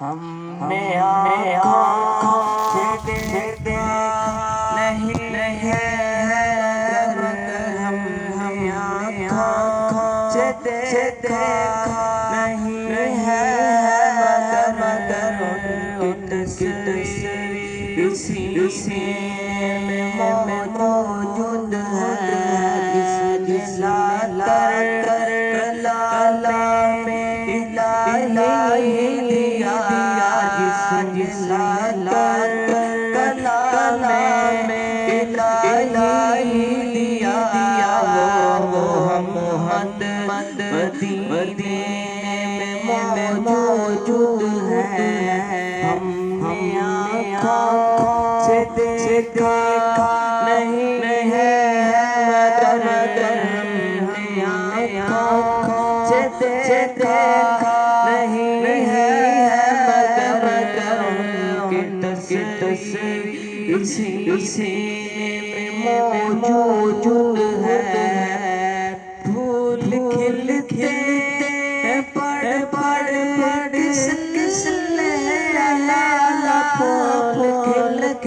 ہم نے آنکھوں سے دیکھا نہیں ہے مگر ہم نے آنکھوں سے دیکھا نہیں ہے مگر ان کی تصویر اسی میں موجود ہے جس کلام الہی لیا جس کلام الہی لیا وہ محمد مدینے میں موجود ہے ہم نے آنکھوں سے دیکھا نہیں ہے مگر ہم نے آنکھوں سے دیکھا نہیں ہے مگر ان کی تصویر اسی میں موجود ہے پھول کھلتے پڑھ کس لالا پھول کھلتے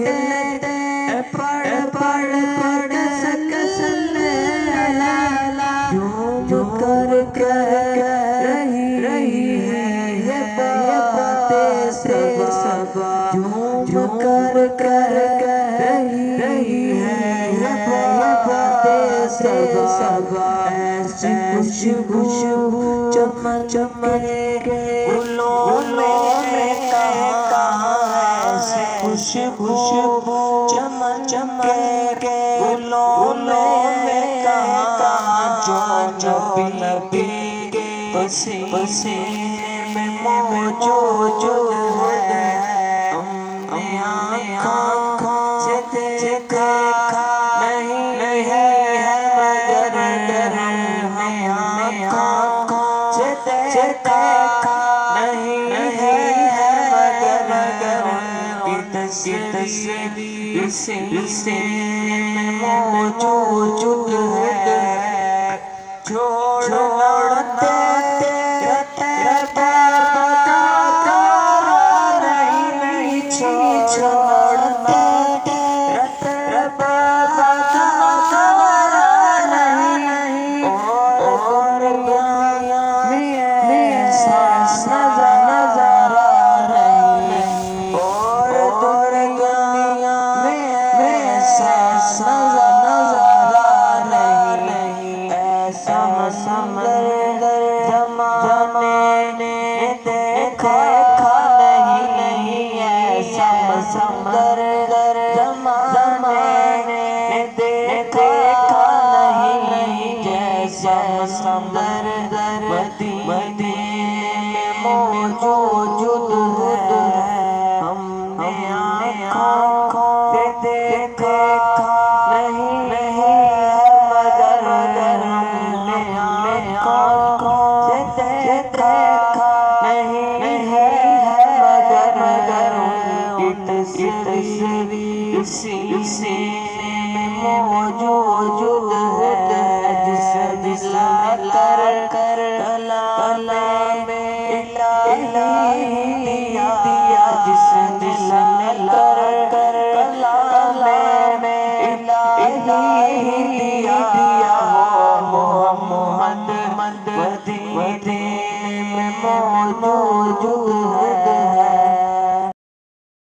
پڑھ کس لالا جھوم کر رہی ہے یہ باتیں صبا جھوم کر رہی ہے یہ باتیں صبا ایسی خوشبو چمن کے گلوں میں کہاں ایسی خوشبو چمن کے گلوں میں کہاں جو نبی کے پسینے میں موجود ہے ہم نے آنکھوں سے دیکھا نہیں ہے مگر ہم نے آنکھوں سے دیکھا نہیں ہے مگر ان کی تصویر اسی میں موجود ہے چھوڑتے نہیں چھوڑتے نہیں اور سانس نظر آ رہی اور دنیا میں سانس نظر آ رہی ایسا سمندر زمانے نے دیکھا نہیں ایسا سمندر زمانے نے دیکھا نہیں جیسا سمندر مدینے میں موجود ہے ہم نے آنکھوں سے دیکھا نہیں ہے مگر ہم نے آنکھوں سے دیکھا نہیں ہے مگر ان کی تصویر اسی میں موجود ہے جس کر کلام الہی لیا جس کر کلام الہی لیا وہ محمد مدینے میں موجود ہے